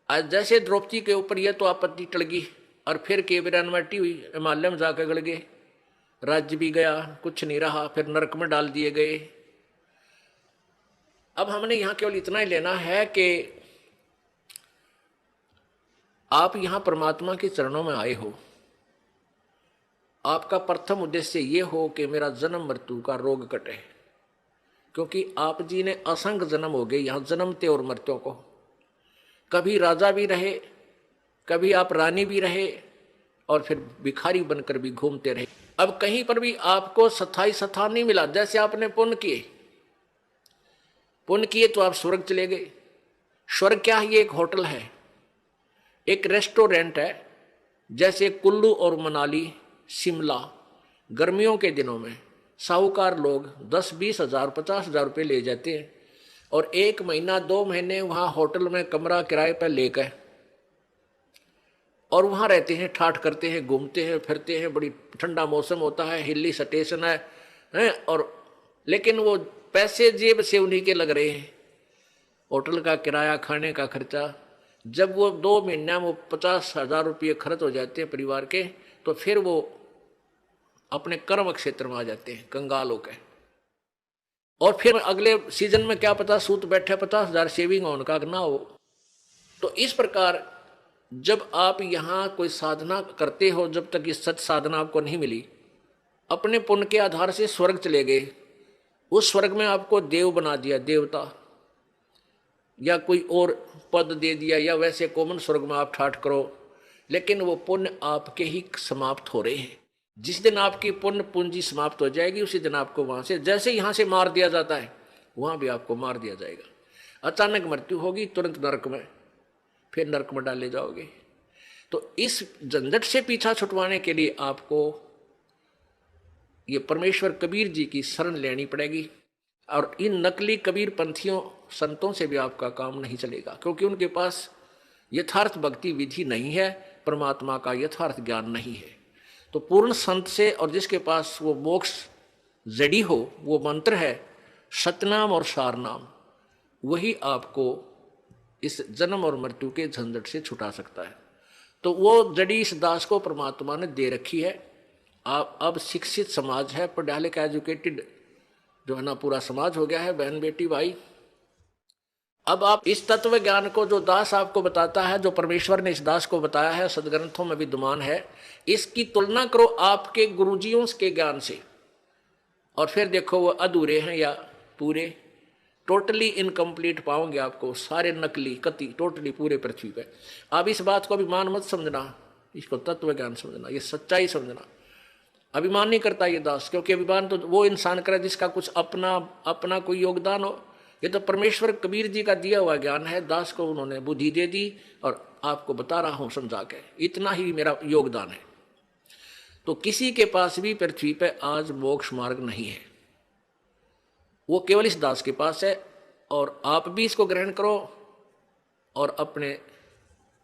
आज जैसे द्रौपदी के ऊपर यह तो आपत्ति टल गई, और फिर के विरानवाटी हुई, हिमालय में जाकर गड़ गए, राज्य भी गया, कुछ नहीं रहा, फिर नरक में डाल दिए गए। अब हमने यहां केवल इतना ही लेना है कि आप यहां परमात्मा के चरणों में आए हो, आपका प्रथम उद्देश्य ये हो कि मेरा जन्म मृत्यु का रोग कटे, क्योंकि आप जी ने असंख्य जन्म हो गए यहां जन्मते और मरते को। कभी राजा भी रहे, कभी आप रानी भी रहे, और फिर भिखारी बनकर भी घूमते रहे। अब कहीं पर भी आपको स्थायी स्थान नहीं मिला। जैसे आपने पुण्य किए तो आप स्वर्ग चले गए। स्वर्ग क्या है? ये एक होटल है, एक रेस्टोरेंट है। जैसे कुल्लू और मनाली, शिमला, गर्मियों के दिनों में साहूकार लोग 10-20 हजार 50 हजार रुपये ले जाते हैं, और 1 महीना 2 महीने वहां होटल में कमरा किराए पर लेकर और वहां रहते हैं, ठाठ करते हैं, घूमते हैं, फिरते हैं। बड़ी ठंडा मौसम होता है, हिली स्टेशन है, और लेकिन वो पैसे जेब से उन्हीं के लग रहे हैं, होटल का किराया, खाने का खर्चा। जब वो 2 महीना में 50 हजार रुपये खर्च हो जाते हैं परिवार के, तो फिर वो अपने कर्म क्षेत्र में आ जाते हैं कंगाल होकर। और फिर अगले सीजन में क्या पता सूत बैठे 50 हजार सेविंग हो उनका ना हो। तो इस प्रकार जब आप यहाँ कोई साधना करते हो, जब तक ये सच साधना आपको नहीं मिली, अपने पुण्य के आधार से स्वर्ग चले गए। उस स्वर्ग में आपको देव बना दिया, देवता, या कोई और पद दे दिया, या वैसे कॉमन स्वर्ग में आप ठाठ करो, लेकिन वो पुण्य आपके ही समाप्त हो रहे हैं। जिस दिन आपकी पुण्य पूंजी समाप्त हो जाएगी, उसी दिन आपको वहां से, जैसे यहां से मार दिया जाता है, वहां भी आपको मार दिया जाएगा। अचानक मृत्यु होगी, तुरंत नरक में, फिर नरक में डाले जाओगे। तो इस झंझट से पीछा छुटवाने के लिए आपको ये परमेश्वर कबीर जी की शरण लेनी पड़ेगी। और इन नकली कबीर पंथियों संतों से भी आपका काम नहीं चलेगा, क्योंकि उनके पास यथार्थ भक्ति विधि नहीं है, परमात्मा का यथार्थ ज्ञान नहीं है। तो पूर्ण संत से और जिसके पास वो मोक्ष जड़ी हो, वो मंत्र है सतनाम और सारनाम, वही आपको इस जन्म और मृत्यु के झंझट से छुटा सकता है। तो वो जड़ी इस दास को परमात्मा ने दे रखी है। आप अब शिक्षित समाज है, पढ़ा लिखा एजुकेटेड जो है ना पूरा समाज हो गया है, बहन बेटी भाई। अब आप इस तत्व ज्ञान को जो दास आपको बताता है, जो परमेश्वर ने इस दास को बताया है, सदग्रंथों में विद्यमान है, इसकी तुलना करो आपके गुरुजियों के ज्ञान से, और फिर देखो वो अधूरे हैं या पूरे। टोटली इनकम्प्लीट पाओगे आपको, सारे नकली कति टोटली पूरे पृथ्वी पे। आप इस बात को अभिमान मत समझना, इसको तत्व ज्ञान समझना, ये सच्चाई समझना। अभिमान नहीं करता ये दास, क्योंकि अभिमान तो वो इंसान करे जिसका कुछ अपना कोई योगदान हो। ये तो परमेश्वर कबीर जी का दिया हुआ ज्ञान है, दास को उन्होंने बुद्धि दे दी और आपको बता रहा हूं समझा के, इतना ही मेरा योगदान है। तो किसी के पास भी पृथ्वी पे आज मोक्ष मार्ग नहीं है, वो केवल इस दास के पास है। और आप भी इसको ग्रहण करो और अपने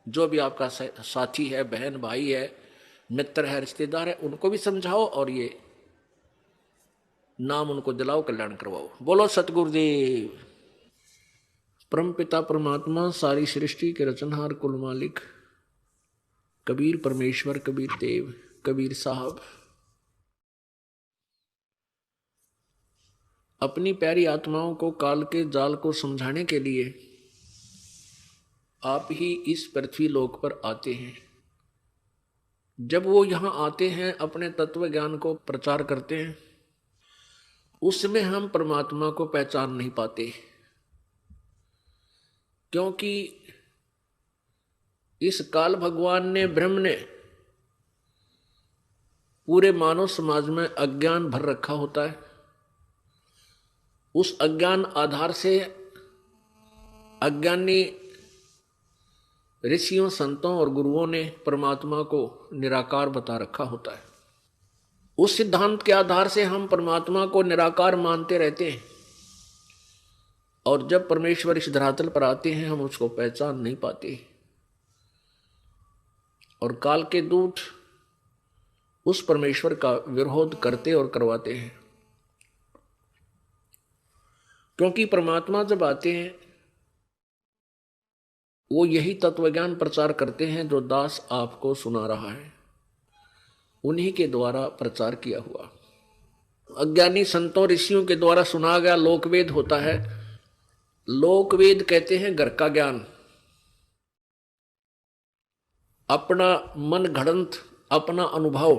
जो भी आपका साथी है, बहन भाई है, मित्र है, रिश्तेदार है, उनको भी समझाओ और ये नाम उनको दिलाओ, कल्याण करवाओ। बोलो सतगुरुदेव। परम पिता परमात्मा, सारी सृष्टि के रचनहार, कुल मालिक कबीर परमेश्वर, कबीर देव, कबीर साहब अपनी प्यारी आत्माओं को काल के जाल को समझाने के लिए आप ही इस पृथ्वी लोक पर आते हैं। जब वो यहाँ आते हैं, अपने तत्व ज्ञान को प्रचार करते हैं, उसमें हम परमात्मा को पहचान नहीं पाते, क्योंकि इस काल भगवान ने, ब्रह्म ने पूरे मानव समाज में अज्ञान भर रखा होता है। उस अज्ञान आधार से अज्ञानी ऋषियों, संतों और गुरुओं ने परमात्मा को निराकार बता रखा होता है। उस सिद्धांत के आधार से हम परमात्मा को निराकार मानते रहते हैं, और जब परमेश्वर इस धरातल पर आते हैं हम उसको पहचान नहीं पाते, और काल के दूत उस परमेश्वर का विरोध करते और करवाते हैं। क्योंकि परमात्मा जब आते हैं वो यही तत्वज्ञान प्रचार करते हैं जो दास आपको सुना रहा है, उन्हीं के द्वारा प्रचार किया हुआ। अज्ञानी संतों ऋषियों के द्वारा सुना गया लोकवेद होता है। लोकवेद कहते हैं घर का ज्ञान, अपना मन घड़ंत, अपना अनुभव।